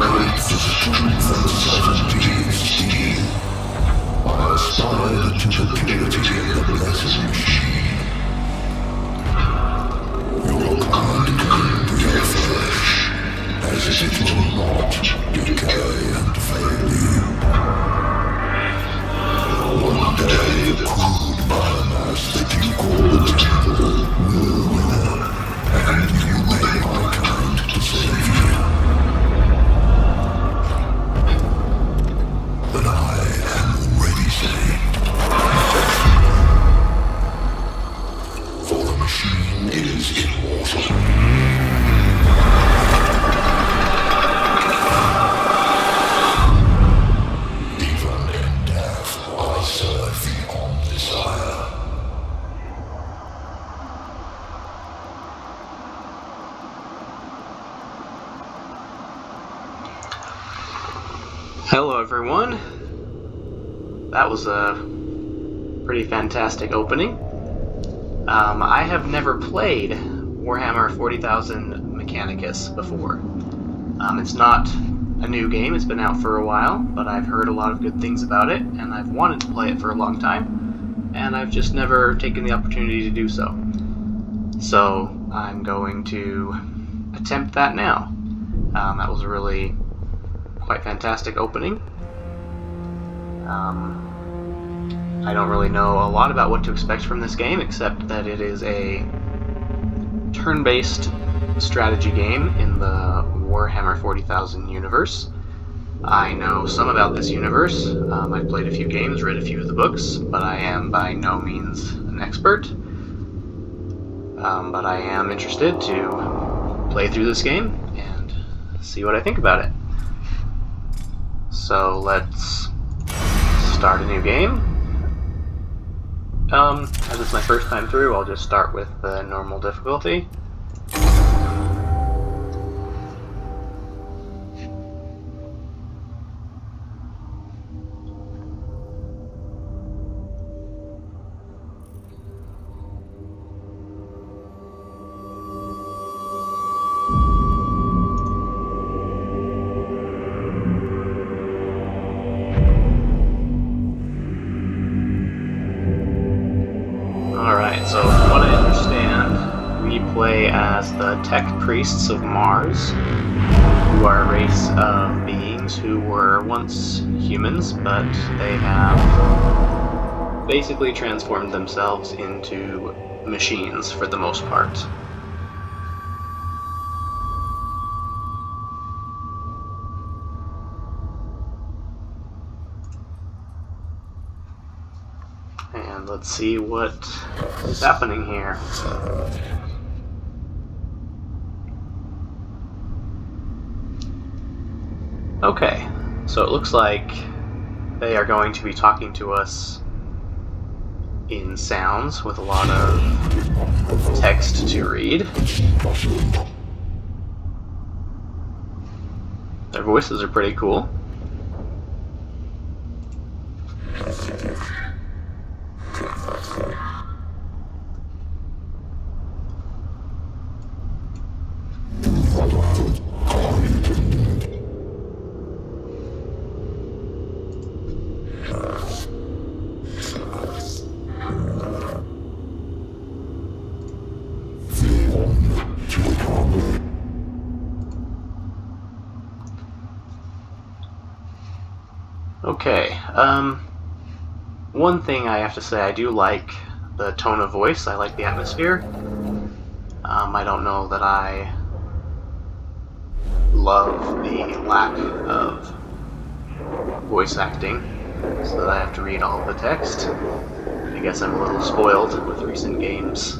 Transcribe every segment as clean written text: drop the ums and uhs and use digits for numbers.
great for strength and certainty of steel. I aspire to the purity of the blessed machine. Your command came to your flesh, as if it will not decay and fail you. One day the crude biomass that you call the temple will wither, and you may my kind to save you. But I am already saved. For the machine is immortal. Even in death, I serve the Omnisire. Hello everyone. That was a pretty fantastic opening. I have never played Warhammer 40,000 Mechanicus before. It's not a new game, it's been out for a while, but I've heard a lot of good things about it, and I've wanted to play it for a long time, and I've just never taken the opportunity to do so. So, I'm going to attempt that now. That was a really quite fantastic opening. I don't really know a lot about what to expect from this game, except that it is a turn-based strategy game in the Warhammer 40,000 universe. I know some about this universe. I've played a few games, read a few of the books, but I am by no means an expert. But I am interested to play through this game and see what I think about it. So let's start a new game. As it's my first time through, I'll just start with the normal difficulty. Alright, so from what I understand, we play as the tech priests of Mars, who are a race of beings who were once humans, but they have basically transformed themselves into machines for the most part. And let's see what is happening here. Okay, so it looks like they are going to be talking to us in sounds with a lot of text to read. Their voices are pretty cool. Okay, one thing I have to say, I do like the tone of voice, I like the atmosphere. I don't know that I love the lack of voice acting, so that I have to read all of the text. I guess I'm a little spoiled with recent games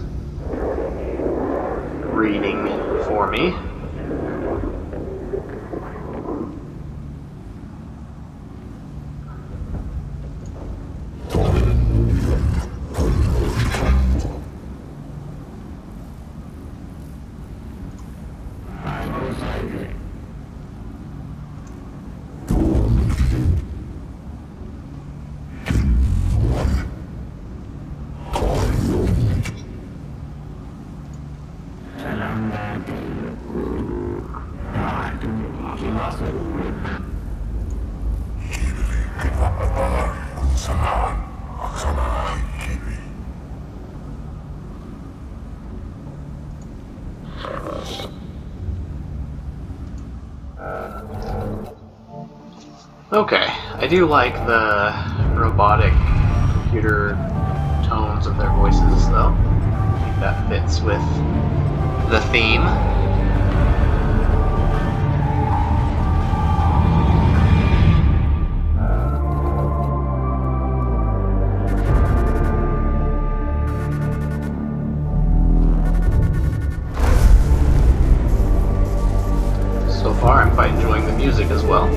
reading for me. Okay, I do like the robotic computer tones of their voices, though. I think that fits with the theme. So far, I'm quite enjoying the music as well.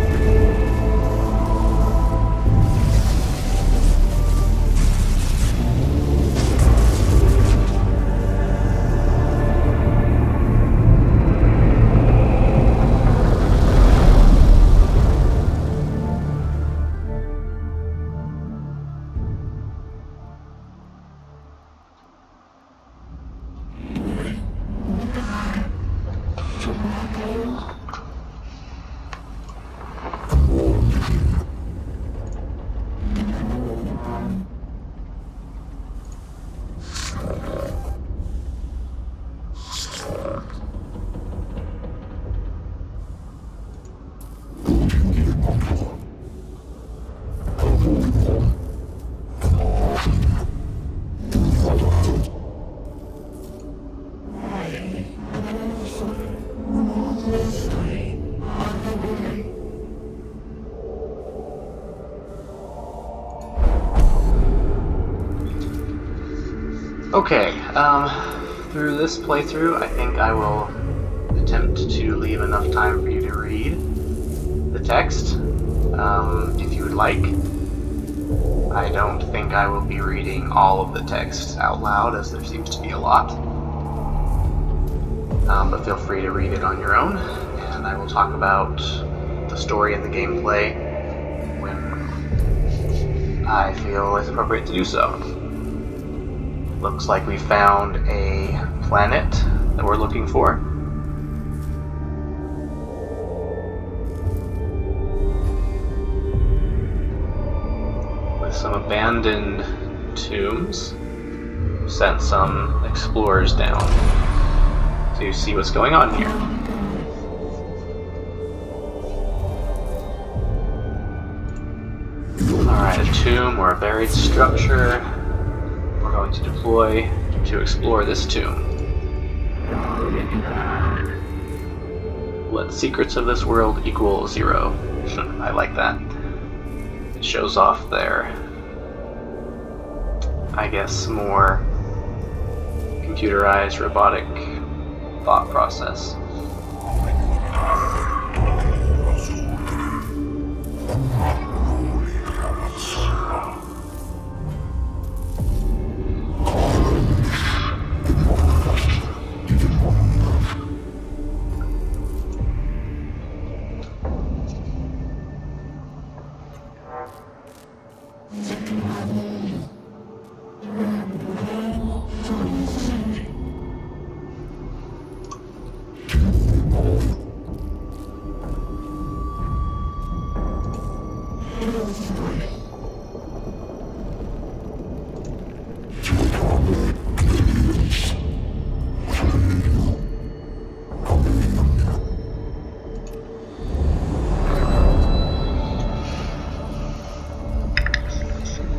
Okay, through this playthrough, I think I will attempt to leave enough time for you to read the text, if you would like. I don't think I will be reading all of the text out loud, as there seems to be a lot. But feel free to read it on your own, and I will talk about the story and the gameplay when I feel it's appropriate to do so. Looks like we found a planet that we're looking for. With some abandoned tombs. Sent some explorers down to see what's going on here. Alright, a tomb or a buried structure. We're going to deploy to explore this tomb. Let secrets of this world equal 0. I like that. It shows off their, I guess, more computerized robotic thought process.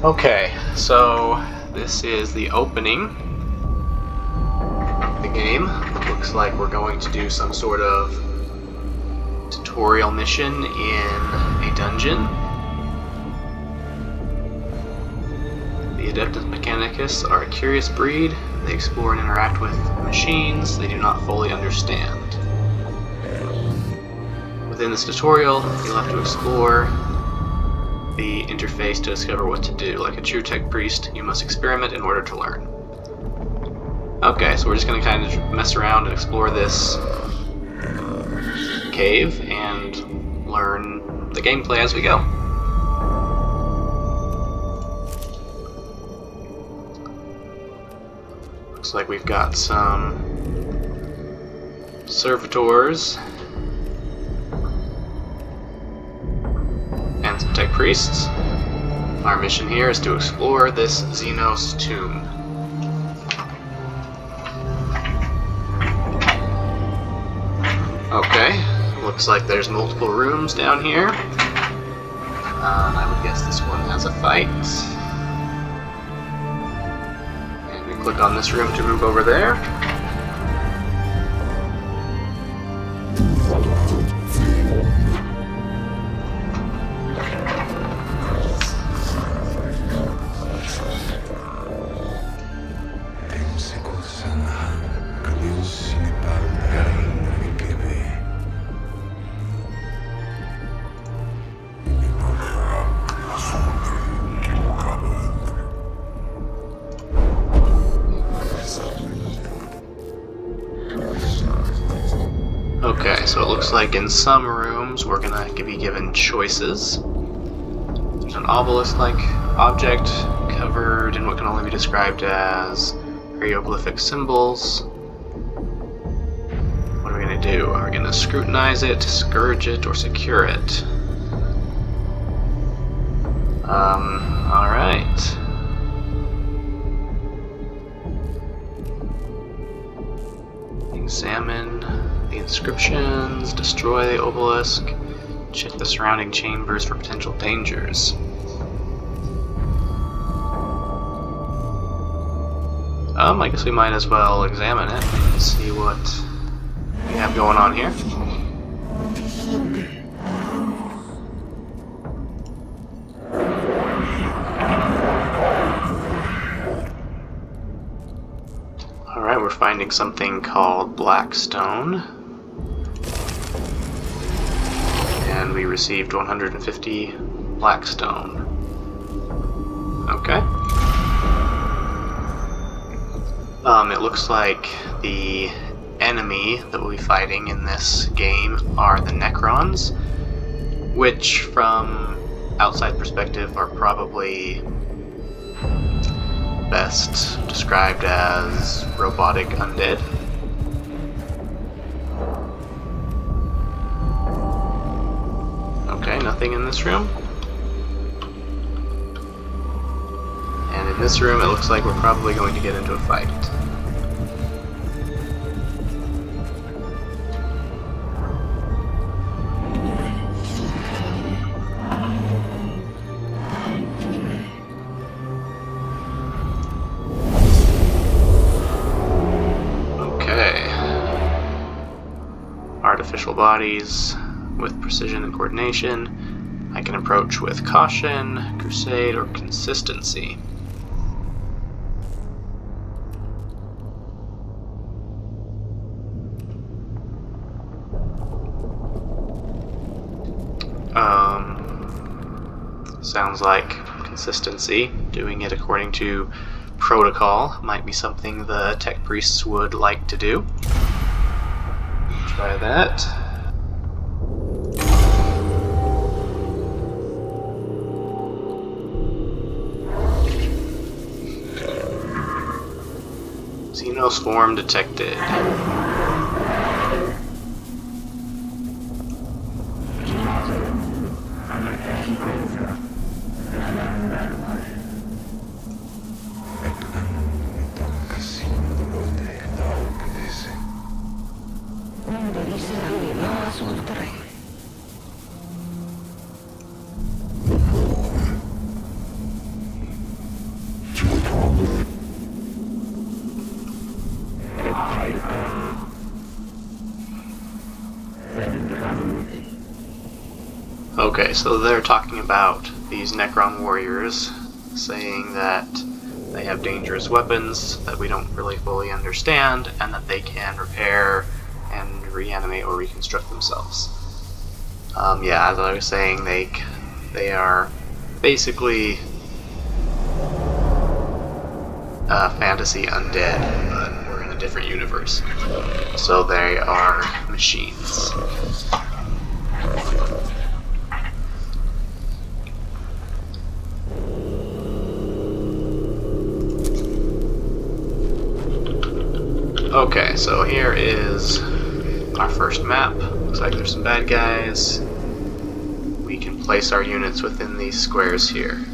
Okay, so this is the opening of the game. Looks like we're going to do some sort of tutorial mission in a dungeon. The Adeptus Mechanicus are a curious breed. They explore and interact with machines they do not fully understand. Within this tutorial, you'll have to explore the interface to discover what to do. Like a true tech priest, you must experiment in order to learn. Okay, so we're just going to kind of mess around and explore this cave and learn the gameplay as we go. Looks like we've got some servitors priests. Our mission here is to explore this Xenos tomb. Okay, looks like there's multiple rooms down here. I would guess this one has a fight. And we click on this room to move over there. Okay, so it looks like in some rooms we're gonna be given choices. There's an obelisk-like object covered in what can only be described as hieroglyphic symbols. What are we gonna do? Are we gonna scrutinize it, scourge it, or secure it? Alright. Examine the inscriptions, destroy the obelisk, check the surrounding chambers for potential dangers. I guess we might as well examine it and see what we have going on here. Alright, we're finding something called Blackstone. And we received 150 Blackstone. Okay. It looks like the enemy that we'll be fighting in this game are the Necrons, which from outside perspective are probably best described as robotic undead. Okay, nothing in this room. And in this room it looks like we're probably going to get into a fight. Artificial bodies with precision and coordination. I can approach with caution, crusade, or consistency. Sounds like consistency. Doing it according to protocol might be something the tech priests would like to do. Try that. Xenos form detected. Okay, so they're talking about these Necron warriors, saying that they have dangerous weapons that we don't really fully understand, and that they can repair and reanimate or reconstruct themselves. Yeah, as I was saying, they are basically fantasy undead, but we're in a different universe. So they are machines. Okay, so here is our first map. Looks like there's some bad guys. We we can place our units within these squares here.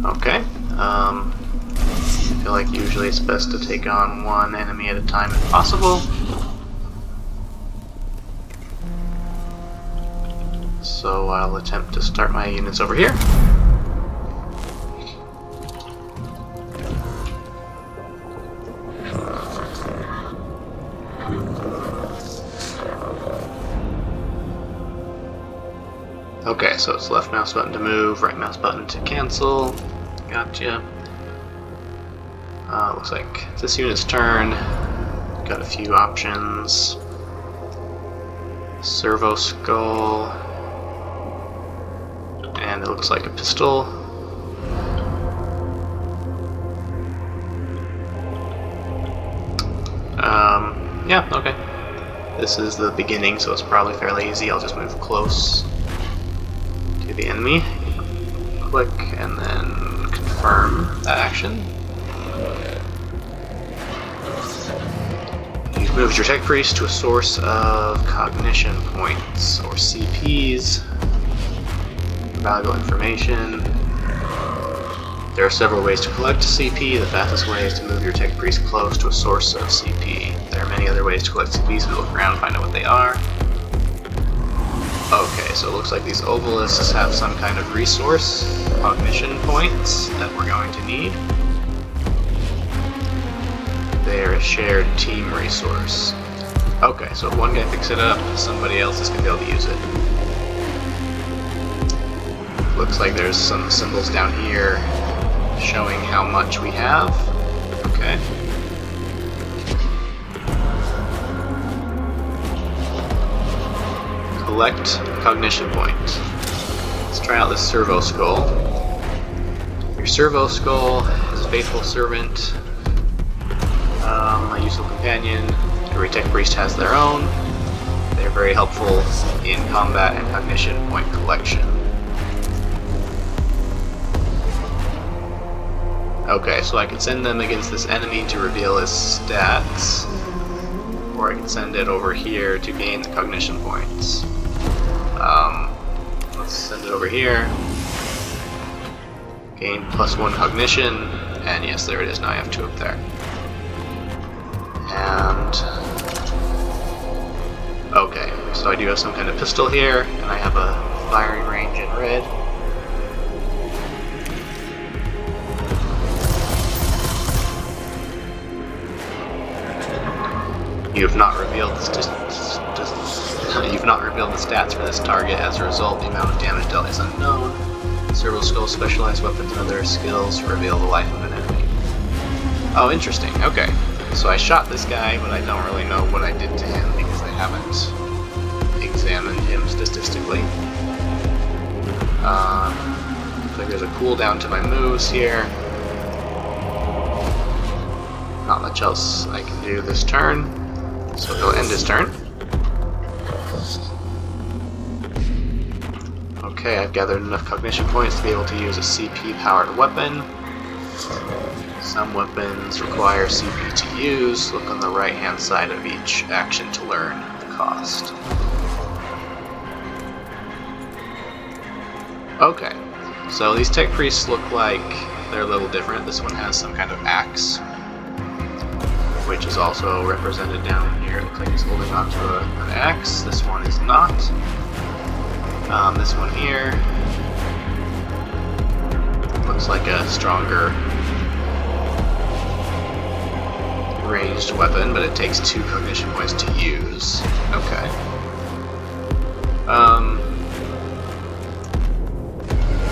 Okay. I feel like usually it's best to take on one enemy at a time if possible. So I'll attempt to start my units over here. Okay, so it's left mouse button to move, right mouse button to cancel. Gotcha. Looks like it's this unit's turn. Got a few options. Servo skull. And it looks like a pistol. Yeah, okay. This is the beginning, so it's probably fairly easy. I'll just move close to the enemy. Click and then confirm that action. You've moved your tech priest to a source of cognition points, or CPs. Valuable information. There are several ways to collect CP. The fastest way is to move your tech priest close to a source of CP. There are many other ways to collect CP, so look around and find out what they are. Okay, so it looks like these obelisks have some kind of resource, cognition points, that we're going to need. They're a shared team resource. Okay, so if one guy picks it up, somebody else is going to be able to use it. Looks like there's some symbols down here showing how much we have. Okay. Collect cognition point. Let's try out this servo skull. Your servo skull is a faithful servant, a useful companion. Every tech priest has their own. They're very helpful in combat and cognition point collection. Okay, so I can send them against this enemy to reveal his stats, or I can send it over here to gain the cognition points. Let's send it over here. Gain +1 cognition, and yes, there it is. Now I have 2 up there. And okay, so I do have some kind of pistol here, and I have a firing range in red. You've not revealed the stats for this target. As a result, the amount of damage dealt is unknown. Servo skulls, specialized weapons, and other skills reveal the life of an enemy. Oh, interesting. Okay, so I shot this guy, but I don't really know what I did to him because I haven't examined him statistically. Looks like there's a cooldown to my moves here. Not much else I can do this turn. So he'll end his turn. Okay, I've gathered enough cognition points to be able to use a CP-powered weapon. Some weapons require CP to use. Look on the right-hand side of each action to learn the cost. Okay, so these tech priests look like they're a little different. This one has some kind of axe, which is also represented down here. It looks like he's holding onto an axe. This one is not. This one here looks like a stronger ranged weapon, but it takes 2 cognition points to use. Okay.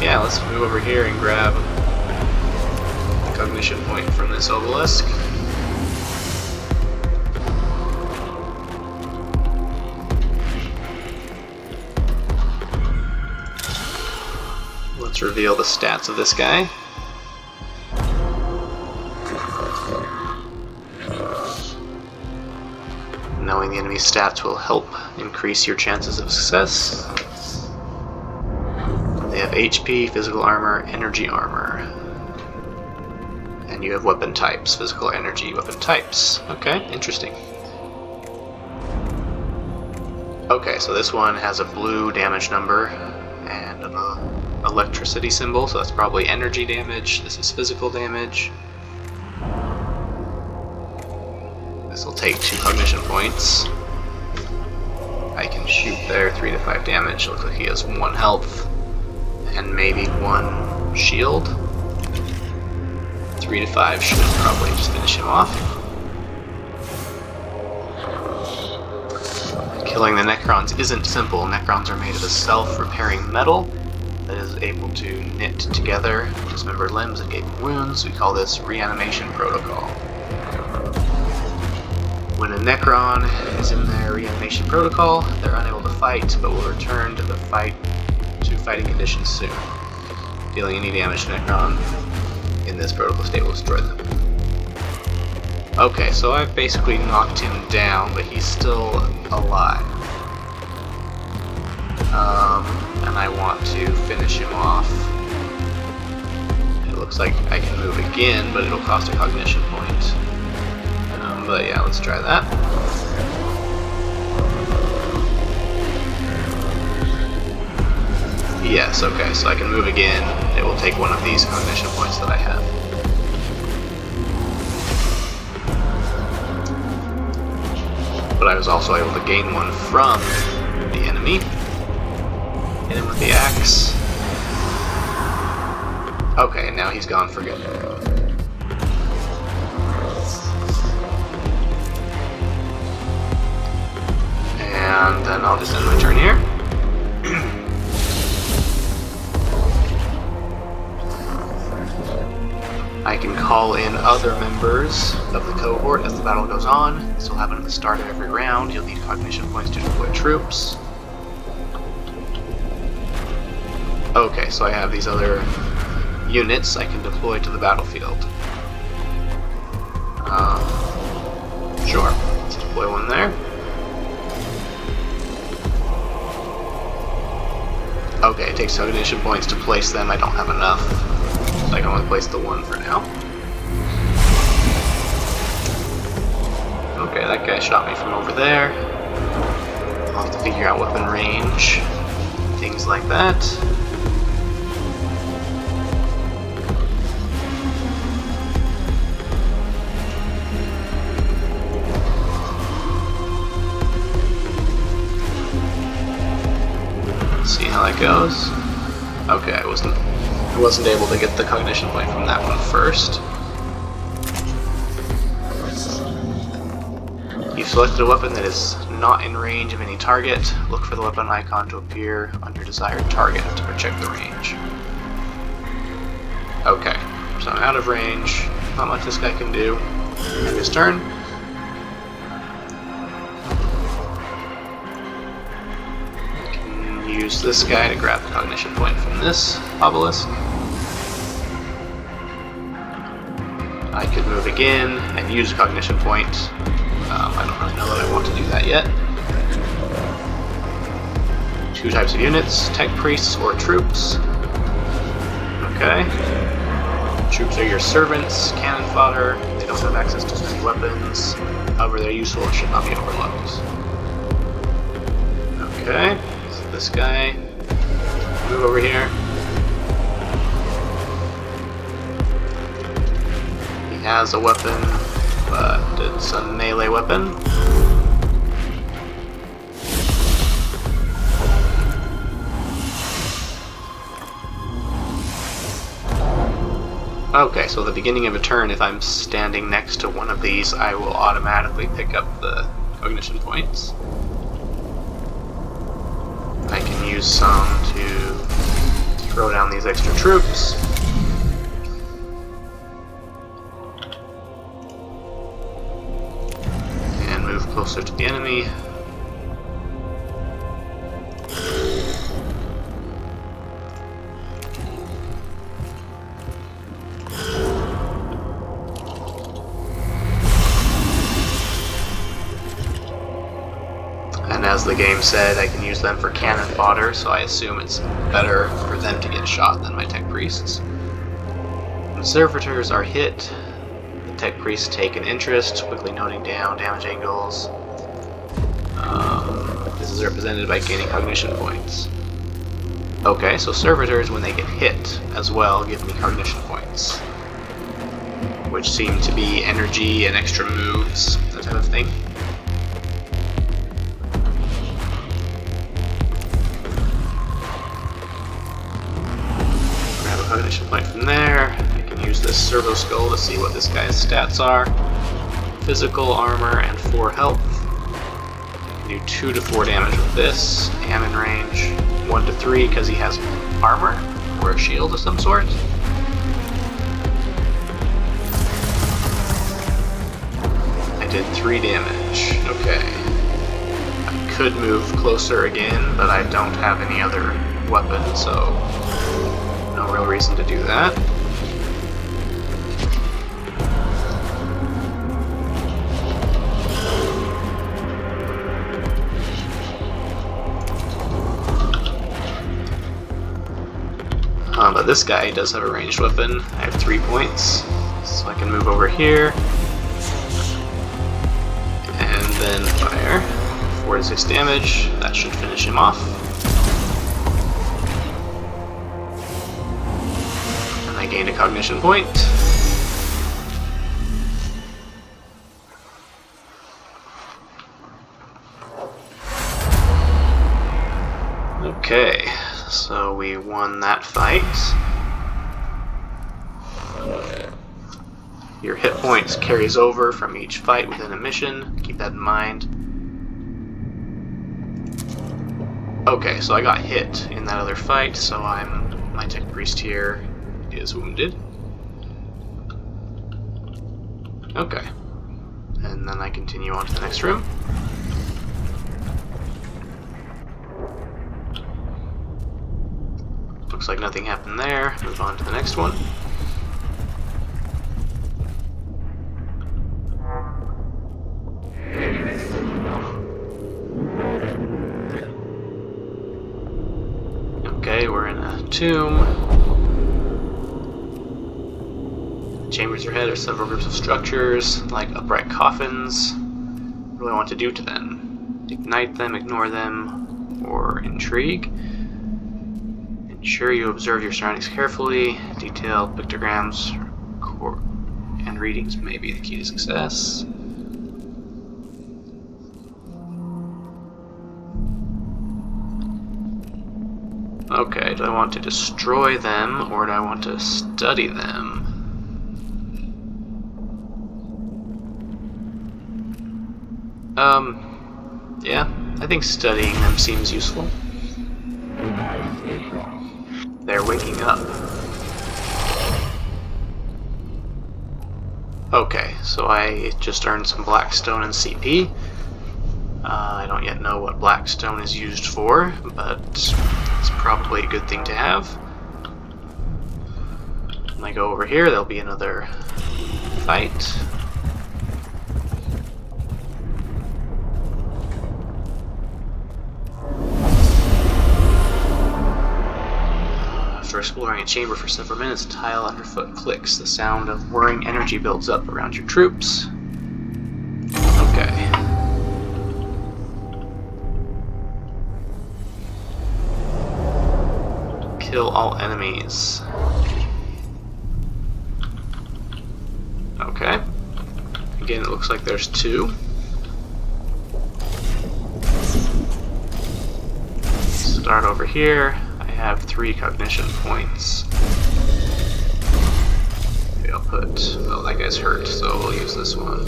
Yeah, let's move over here and grab the cognition point from this obelisk. Let's reveal the stats of this guy. Knowing the enemy's stats will help increase your chances of success. They have HP, physical armor, energy armor. And you have weapon types, physical, energy, weapon types. Okay, interesting. Okay, so this one has a blue damage number and an electricity symbol, so that's probably energy damage. This is physical damage. This will take 2 cognition points. I can shoot there, 3 to 5 damage. Looks like he has 1 health and maybe 1 shield. 3 to 5 should probably just finish him off. Killing the Necrons isn't simple. Necrons are made of a self-repairing metal that is able to knit together dismembered limbs and gaping wounds. We call this reanimation protocol. When a Necron is in their reanimation protocol, they're unable to fight, but will return to fighting conditions soon. Dealing any damage to Necron in this protocol state will destroy them. Okay, so I've basically knocked him down, but he's still alive. And I want to finish him off. It looks like I can move again, but it'll cost a cognition point. But yeah, let's try that. Yes, okay, so I can move again. It will take one of these cognition points that I have. But I was also able to gain one from the enemy. Hit him with the axe. Okay, now he's gone for good. And then I'll just end my turn here. I can call in other members of the cohort as the battle goes on. This will happen at the start of every round. You'll need cognition points to deploy troops. Okay, so I have these other units I can deploy to the battlefield. Sure, let's deploy one there. Okay, it takes cognition points to place them. I don't have enough. So I can only place the one for now. Okay, that guy shot me from over there. I'll have to figure out weapon range, things like that. Let's see how that goes. Okay, I wasn't able to get the cognition point from that one first. You've selected a weapon that is not in range of any target. Look for the weapon icon to appear on your desired target or check the range. Okay, so I'm out of range. Not much this guy can do. End his turn. I can use this guy to grab the cognition point from this obelisk. I could move again and use a cognition point. I don't really know that I want to do that yet. 2 types of units, tech priests or troops. Okay. Troops are your servants, cannon fodder. They don't have access to many weapons. However, they're useful and should not be overlooked. Okay, so this guy. Move over here. He has a weapon, but it's a melee weapon. Okay, so at the beginning of a turn, if I'm standing next to one of these, I will automatically pick up the cognition points. I can use some to throw down these extra troops. And move closer to the enemy. And as the game said, I can use them for cannon fodder, so I assume it's better for them to get shot than my tech priests. When servitors are hit, the tech priests take an interest, quickly noting down damage angles. This is their ended by gaining cognition points. Okay, so servitors, when they get hit as well, give me cognition points, which seem to be energy and extra moves, that type of thing. Grab a cognition point from there. I can use this servo skull to see what this guy's stats are. Physical, armor, and 4 health. I can do 2 to 4 damage with this. Am in range. 1 to 3 because he has armor or a shield of some sort. I did 3 damage. Okay. I could move closer again, but I don't have any other weapon, so no real reason to do that. But this guy does have a ranged weapon. I have 3 points, so I can move over here and then fire. 4 to 6 damage. That should finish him off. And I gained a cognition point. Okay. So we won that fight. Your hit points carries over from each fight within a mission. Keep that in mind. Okay, so I got hit in that other fight, so my tech priest here is wounded. Okay. And then I continue on to the next room. Looks like nothing happened there. Move on to the next one. Okay, we're in a tomb. The chambers ahead are several groups of structures, like upright coffins. What do I want to do to them? Ignite them, ignore them, or intrigue? Ensure you observe your surroundings carefully. Detailed pictograms and readings may be the key to success. Okay, do I want to destroy them or do I want to study them? Yeah, I think studying them seems useful. They're waking up. Okay, so I just earned some blackstone and CP. I don't yet know what blackstone is used for, but it's probably a good thing to have. When I go over here, there'll be another fight. After exploring a chamber for several minutes, a tile underfoot clicks. The sound of whirring energy builds up around your troops. Okay. Kill all enemies. Okay. Again, it looks like there's 2. Start over here. I have 3 cognition points. Maybe I'll put... oh, that guy's hurt, so we'll use this one.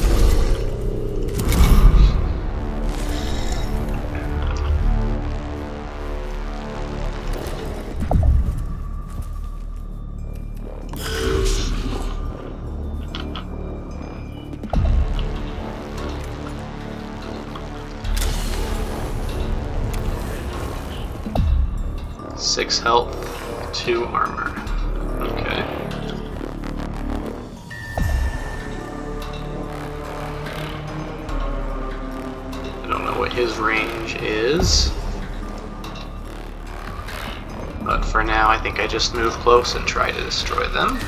Six health, 2 armor. Okay. I don't know what his range is, but for now I think I just move close and try to destroy them.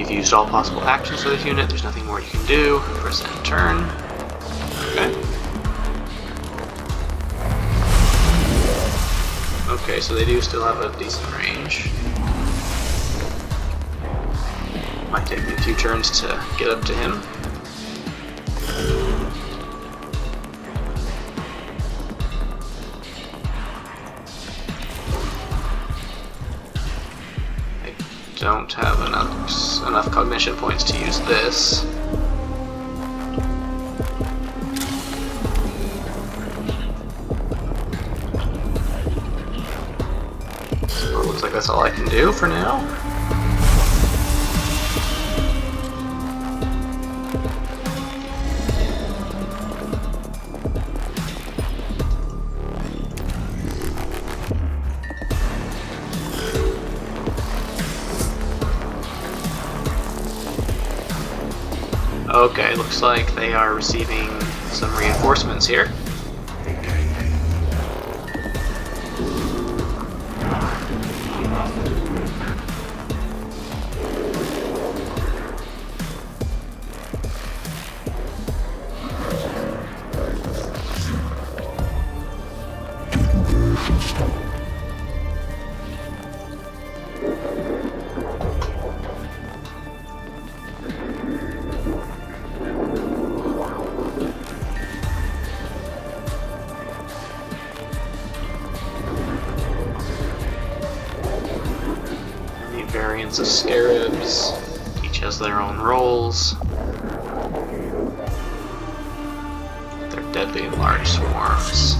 You've used all possible actions for this unit. There's nothing more you can do. Press end turn. Okay. Okay, so they do still have a decent range. Might take me a few turns to get up to him. I don't have enough cognition points to use this. So it looks like that's all I can do for now. Okay, looks like they are receiving some reinforcements here. Variants of scarabs, each has their own roles. They're deadly in large swarms.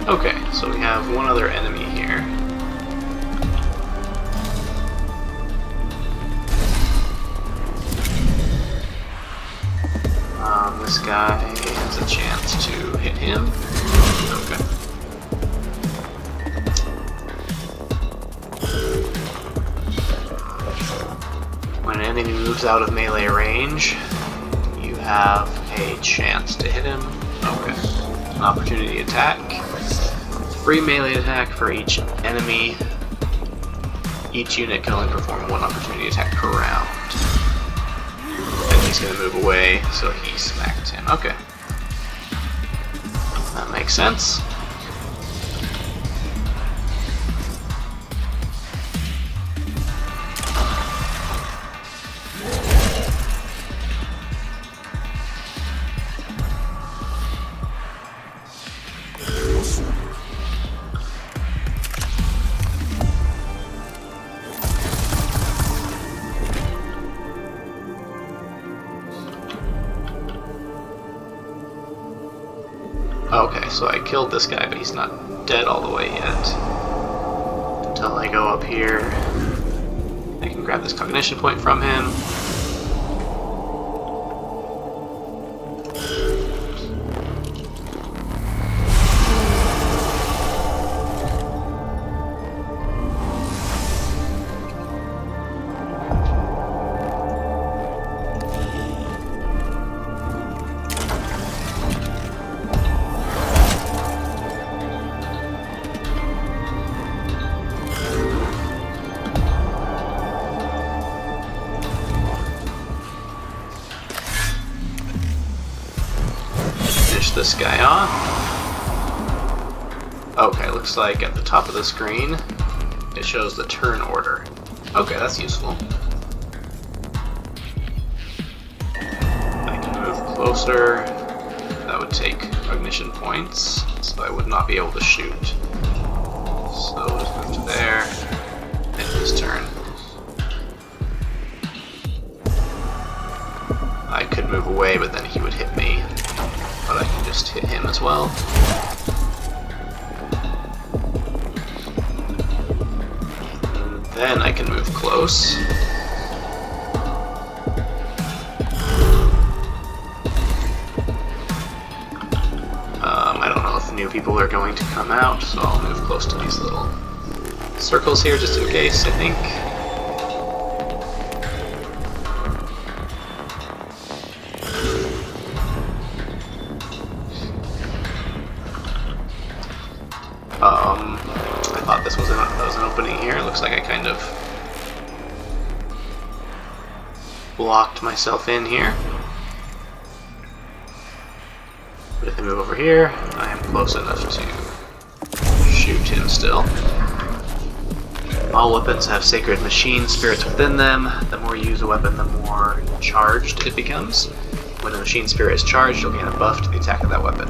Okay, so we have one other enemy here. This guy has a chance to hit him. Okay. When an enemy moves out of melee range, you have a chance to hit him. Okay. An opportunity attack. Free melee attack for each enemy. Each unit can only perform one opportunity attack per round. He's going to move away, so he smacked him. Okay. That makes sense. Okay, so I killed this guy, but he's not dead all the way yet. Until I go up here. I can grab this cognition point from him. This guy off. Okay, looks like at the top of the screen it shows the turn order. Okay, that's useful. I can move closer. That would take cognition points, so I would not be able to shoot. So just move to there. End his turn. I could move away, but then he would hit me. But I can just hit him as well. And then I can move close. I don't know if new people are going to come out, so I'll move close to these little circles here just in case, I think. looks like I kind of blocked myself in here. But if I move over here, I am close enough to shoot him still. All weapons have sacred machine spirits within them. The more you use a weapon, the more charged it becomes. When a machine spirit is charged, you'll gain a buff to the attack of that weapon.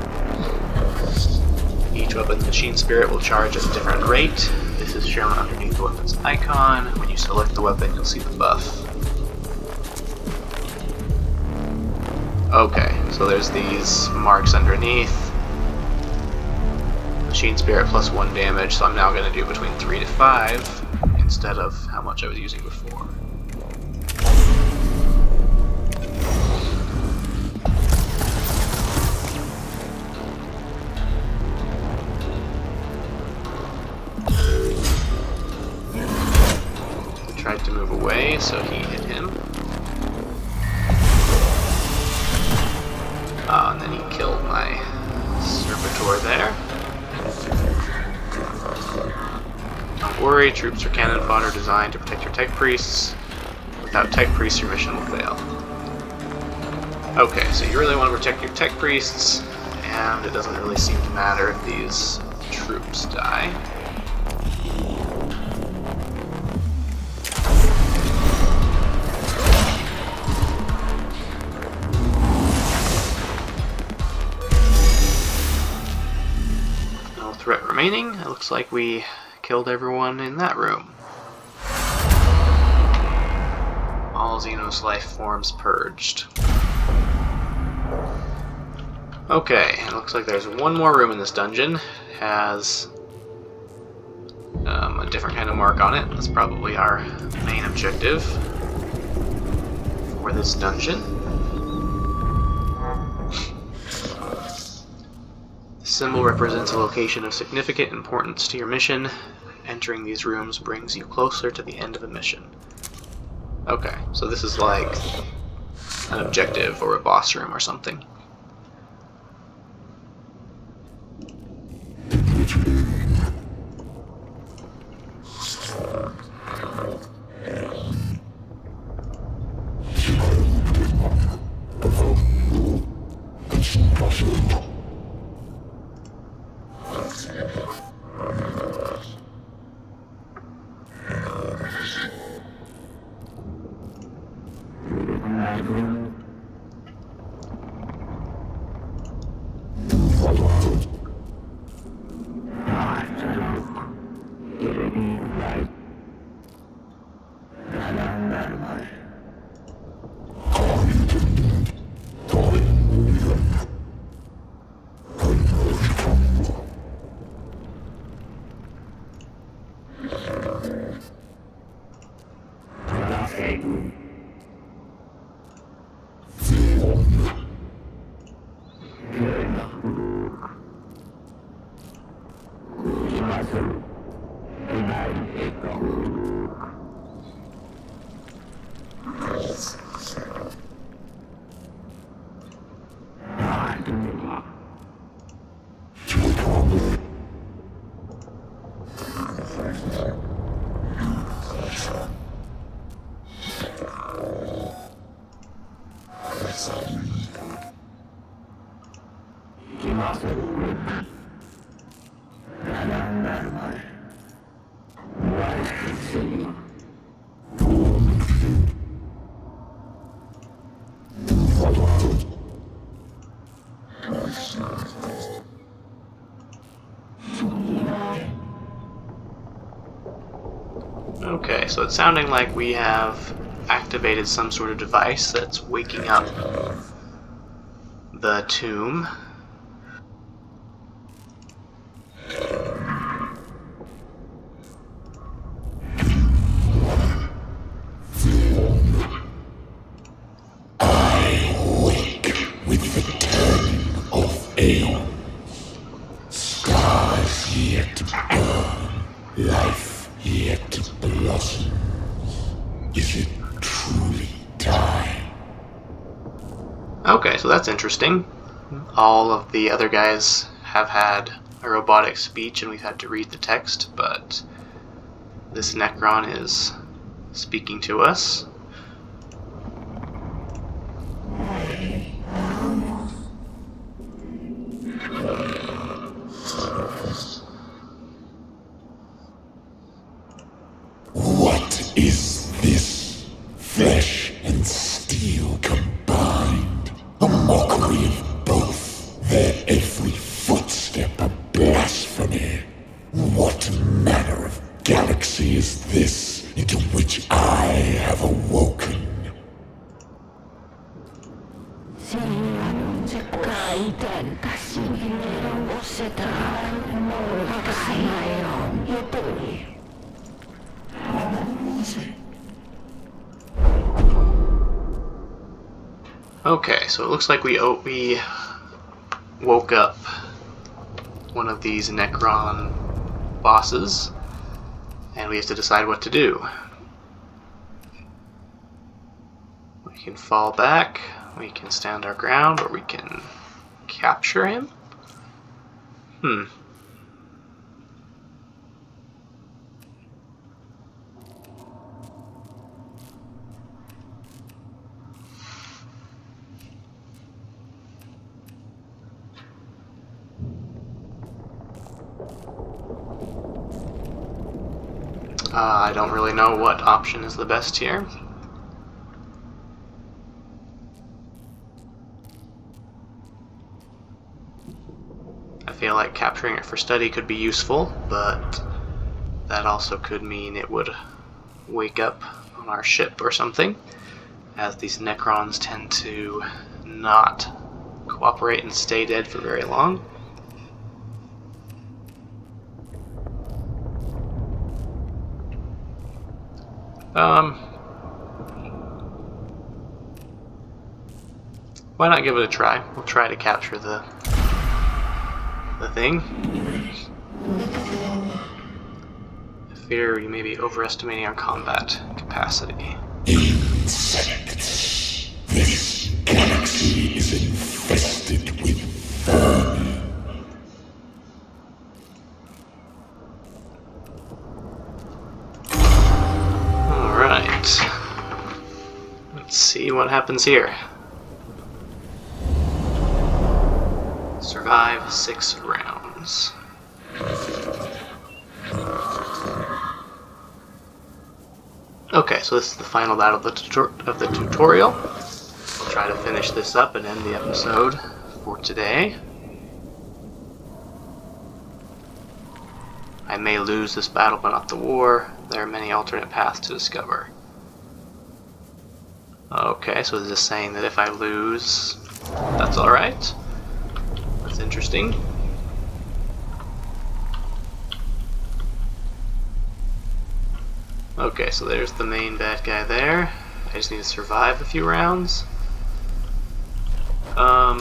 Each weapon's machine spirit will charge at a different rate. This is shown underneath the weapon's icon. When you select the weapon, you'll see the buff. Okay, so there's these marks underneath. Machine spirit plus 1 damage, so I'm now going to do between 3 to 5 instead of how much I was using before. I tried to move away, so he hit him. And then he killed my servitor there. Don't worry, troops are cannon fodder designed to protect your tech priests. Without tech priests, your mission will fail. Okay, so you really want to protect your tech priests, and it doesn't really seem to matter if these troops die. No threat remaining. It looks like we killed everyone in that room. All Xenos life forms purged. Okay, it looks like there's one more room in this dungeon. It has a different kind of mark on it. That's probably our main objective for this dungeon. The symbol represents a location of significant importance to your mission. Entering these rooms brings you closer to the end of the mission. Okay, so this is like an objective or a boss room or something. Okay, so it's sounding like we have activated some sort of device that's waking up the tomb. I wake with the turning of aeons. Stars yet to burn, life yet to blossom. Is it truly time? Okay, so that's interesting. All of the other guys have had a robotic speech and we've had to read the text, but this Necron is speaking to us. What is this? Flesh and steel combined. A mockery of both. Their every footstep a blasphemy. What manner of galaxy is this into which I have awoken? Okay, so it looks like we woke up one of these Necron bosses, and we have to decide what to do. We can fall back, we can stand our ground, or we can capture him. I don't really know what option is the best here. I feel like capturing it for study could be useful, but that also could mean it would wake up on our ship or something, as these Necrons tend to not cooperate and stay dead for very long. Why not give it a try? We'll try to capture the thing. I fear you may be overestimating our combat capacity. Insects. This galaxy is infested with vermin. Alright. Let's see what happens here. Survive 6 rounds. Okay, so this is the final battle of the tutorial. We'll try to finish this up and end the episode for today. I may lose this battle, but not the war. There are many alternate paths to discover. Okay, so this is saying that if I lose, that's alright. That's interesting. Okay, so there's the main bad guy there. I just need to survive a few rounds. In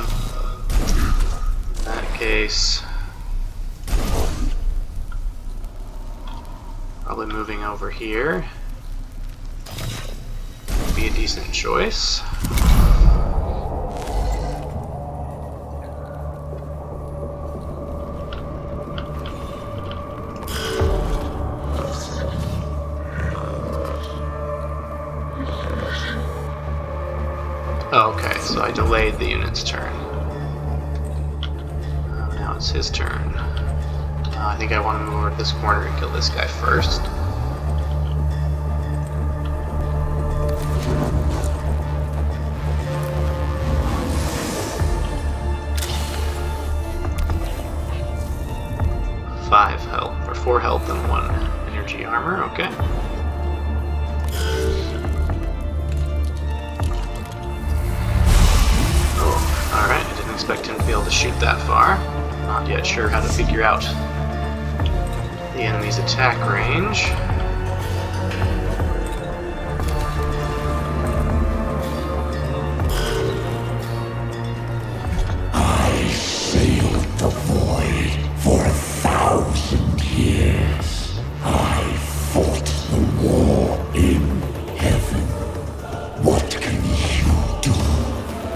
that case, probably moving over here would be a decent choice. Okay, so I delayed the unit's turn. Now it's his turn. I think I want to move over to this corner and kill this guy first. Five health, or 4 health and 1 energy armor, okay. Alright, I didn't expect him to be able to shoot that far. Not yet sure how to figure out the enemy's attack range. I sailed the void for 1,000 years. I fought the war in heaven. What can you do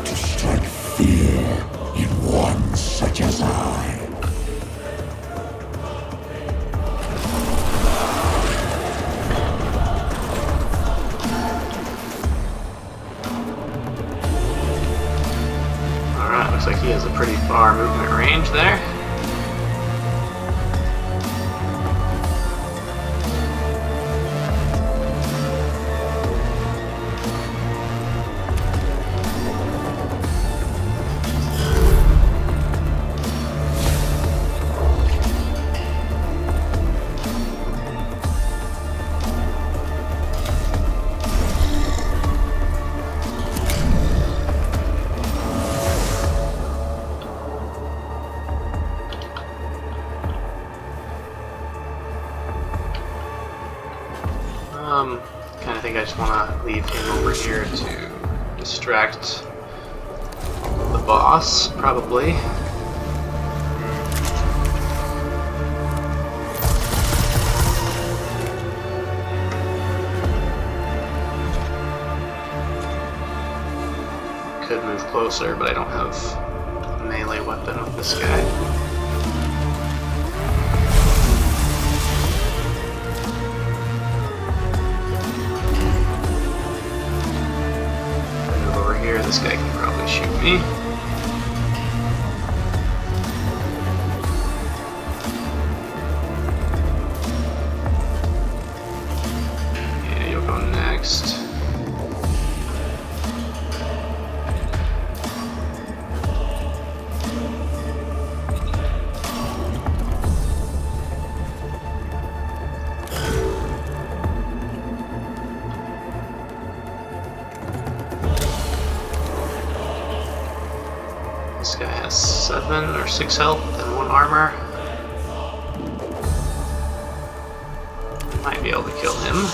to strike fear in one such as I? Looks like he has a pretty far movement range there. Kind of think I just want to leave him over here to distract the boss, probably. Could move closer, but I don't have a melee weapon with this guy. This guy can probably shoot me. Yeah, you'll go next. This guy has 7 or 6 health and 1 armor. Might be able to kill him.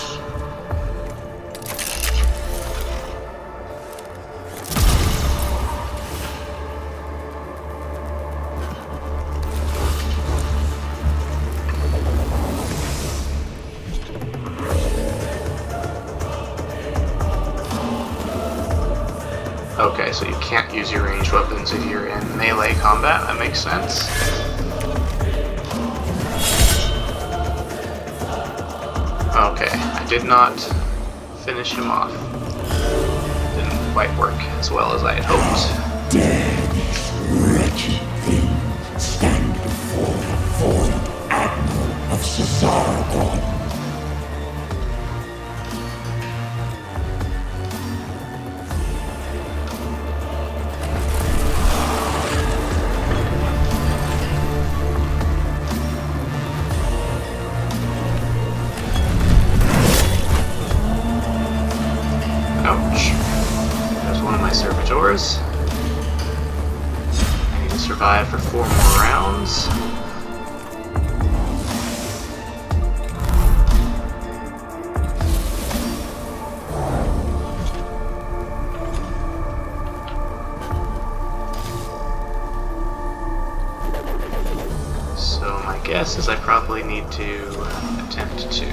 Okay, so you can't use your ranged weapons if you're in melee combat. That makes sense. Okay, I did not finish him off. Didn't quite work as well as I had hoped. Dare this wretched thing stand before the void admiral of Cesaragon? Servitors. I need to survive for 4 more rounds. So my guess is I probably need to attempt to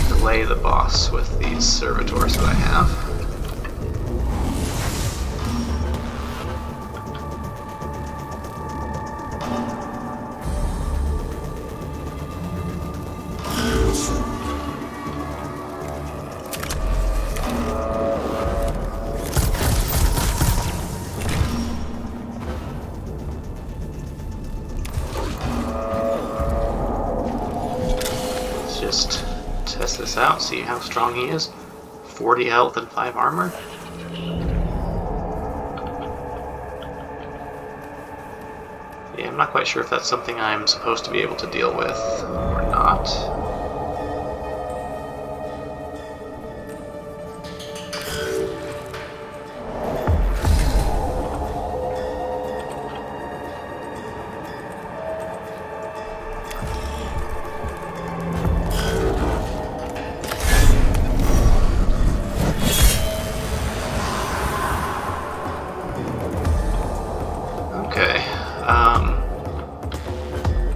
delay the boss with these servitors that I have. Just test this out, see how strong he is. 40 health and 5 armor. Yeah, I'm not quite sure if that's something I'm supposed to be able to deal with or not.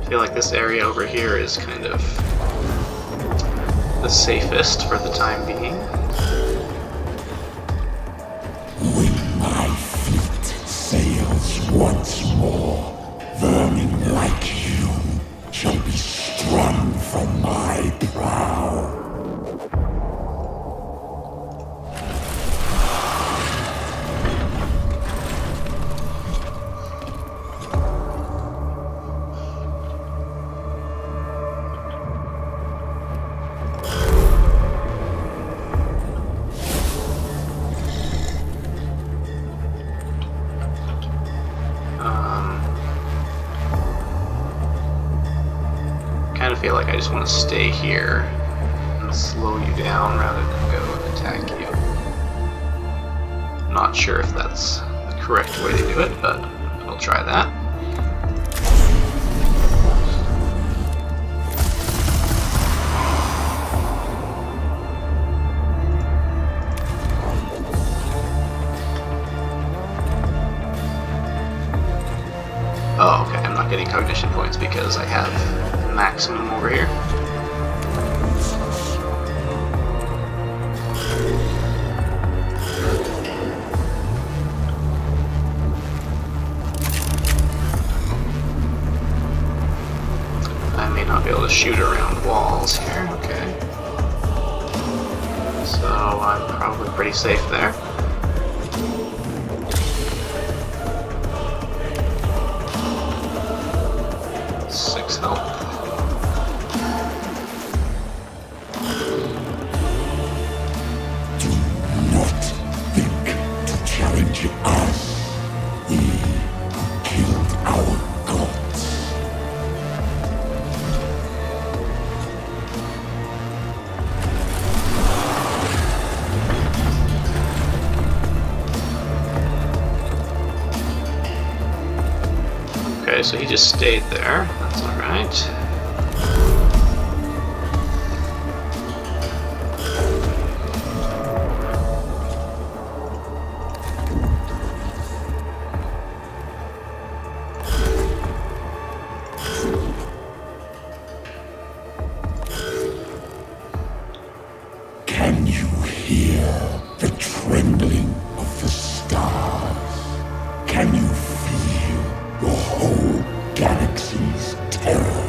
I feel like this area over here is kind of the safest for the time being. When my fleet sails once more, vermin like you shall be strung from my prow. feel like I just want to stay here and slow you down rather than go and attack you. Not sure if that's the correct way to do it, but I'll try that. Oh, okay, I'm not getting cognition points because I have maximum over here. I may not be able to shoot around walls here, okay. So I'm probably pretty safe there. 6 health. Do not think to challenge us. We killed our gods. Okay, so he just stayed there. That's alright. Can you hear the trembling of the stars? Can you feel your whole galaxy's terror?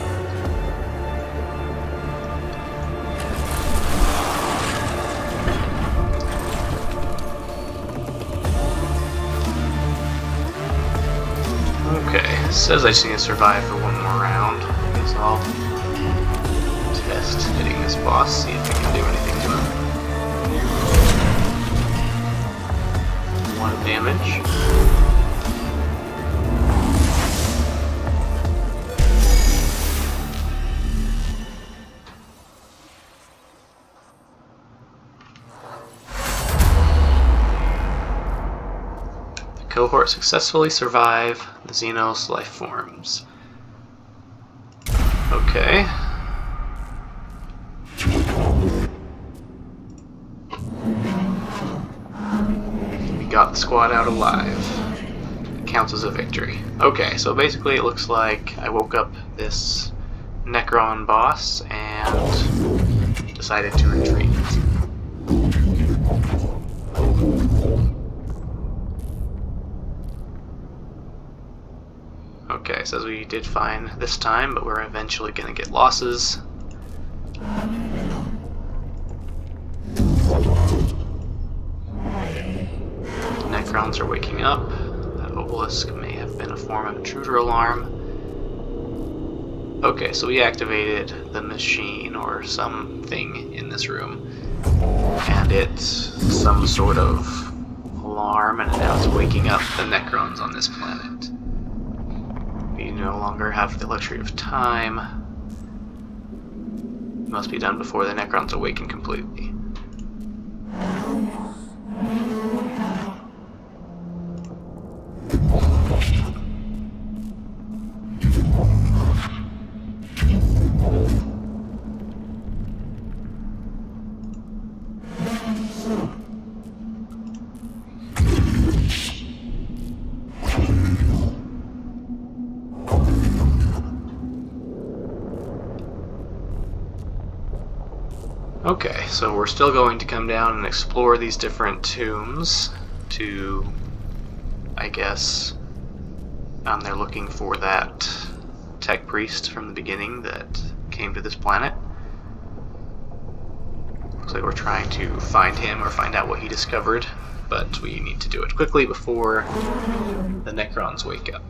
Okay, it says I just need to survive for one more round. I guess I'll test hitting this boss, see if I can do anything to him. 1 damage. Cohort successfully survive the Xenos life forms. Okay. We got the squad out alive. It counts as a victory. Okay, so basically it looks like I woke up this Necron boss and decided to retreat. Okay, says we did fine this time, but we're eventually going to get losses. Necrons are waking up. That obelisk may have been a form of intruder alarm. Okay, so we activated the machine or something in this room, and it's some sort of alarm, and now it's waking up the Necrons on this planet. We no longer have the luxury of time. It must be done before the Necrons awaken completely. Okay, so we're still going to come down and explore these different tombs to, I guess, they're looking for that tech priest from the beginning that came to this planet. Looks like we're trying to find him or find out what he discovered, but we need to do it quickly before the Necrons wake up.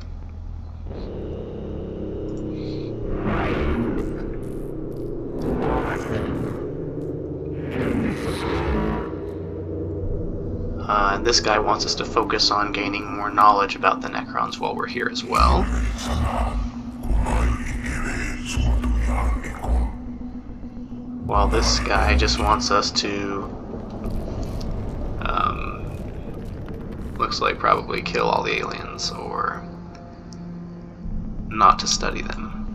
And this guy wants us to focus on gaining more knowledge about the Necrons while we're here as well. while this guy just wants us to, looks like probably kill all the aliens or not to study them.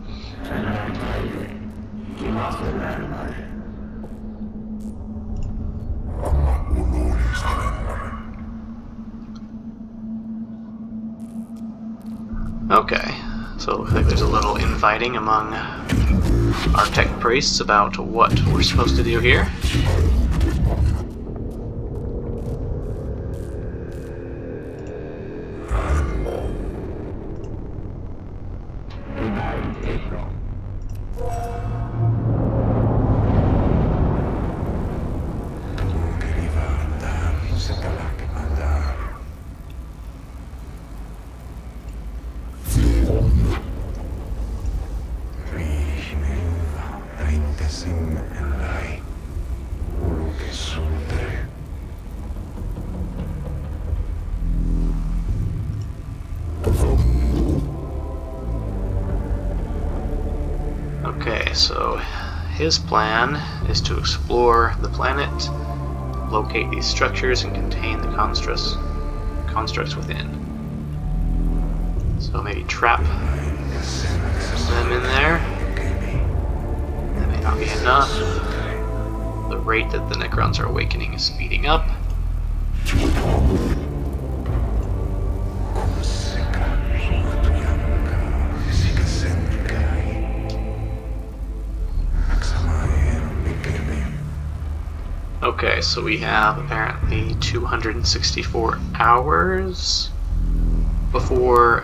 Okay, so it looks like there's a little infighting among our tech priests about what we're supposed to do here. Okay, so his plan is to explore the planet, locate these structures, and contain the constructs within. So maybe trap them in there. That may not be enough. The rate that the Necrons are awakening is speeding up. Okay, so we have apparently 264 hours before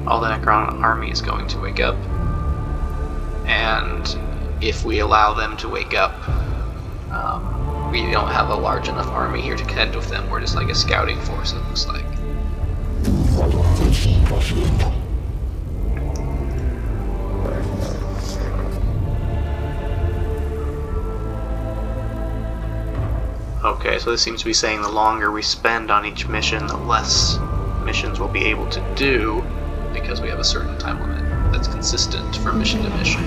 all the Necron army is going to wake up. And if we allow them to wake up, we don't have a large enough army here to contend with them. We're just like a scouting force, it looks like. Okay, so this seems to be saying the longer we spend on each mission, the less missions we'll be able to do, because we have a certain time limit that's consistent from mission to mission.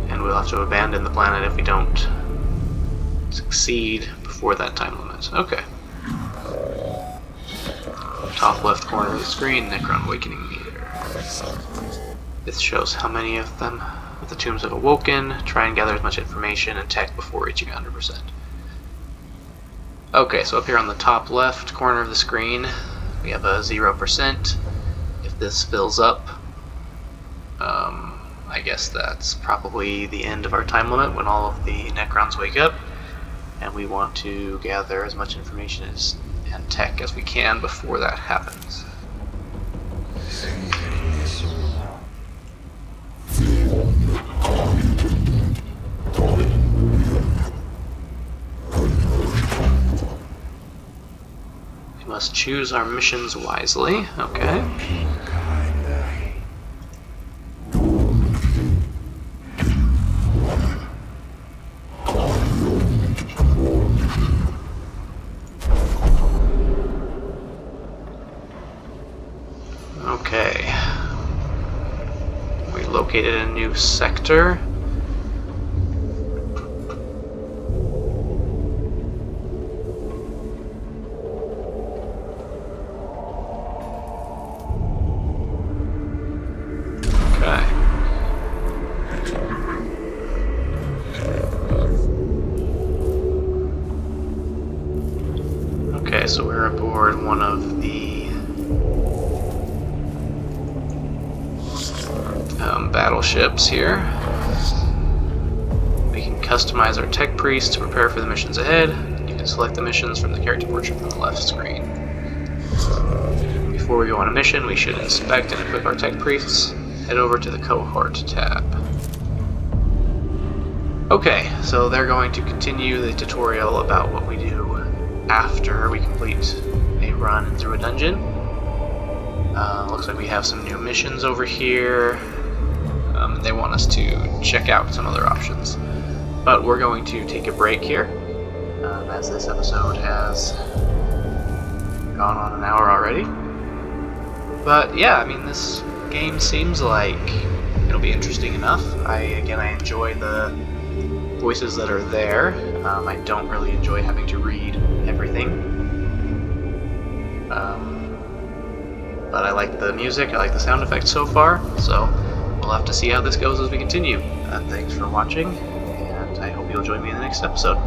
And we'll have to abandon the planet if we don't succeed before that time limit. Okay. Top left corner of the screen, Necron Awakening Meter. This shows how many of them with the tombs have awoken. Try and gather as much information and tech before reaching 100%. Okay, so up here on the top left corner of the screen, we have a 0%. If this fills up, I guess that's probably the end of our time limit when all of the Necrons wake up, and we want to gather as much information and tech as we can before that happens. We must choose our missions wisely. Okay. Okay. We located a new sector. Okay, so we're aboard one of the battleships here. We can customize our tech priest to prepare for the missions ahead. You can select the missions from the character portrait on the left screen. Before we go on a mission, we should inspect and equip our tech priests. Head over to the cohort tab. Okay, so they're going to continue the tutorial about what we do after we complete a run through a dungeon. Looks like we have some new missions over here. They want us to check out some other options. But we're going to take a break here, as this episode has gone on an hour already. But yeah, I mean, this game seems like it'll be interesting enough. I enjoy the voices that are there. I don't really enjoy having to read everything. But I like the music, I like the sound effects so far, so we'll have to see how this goes as we continue. Thanks for watching, and I hope you'll join me in the next episode.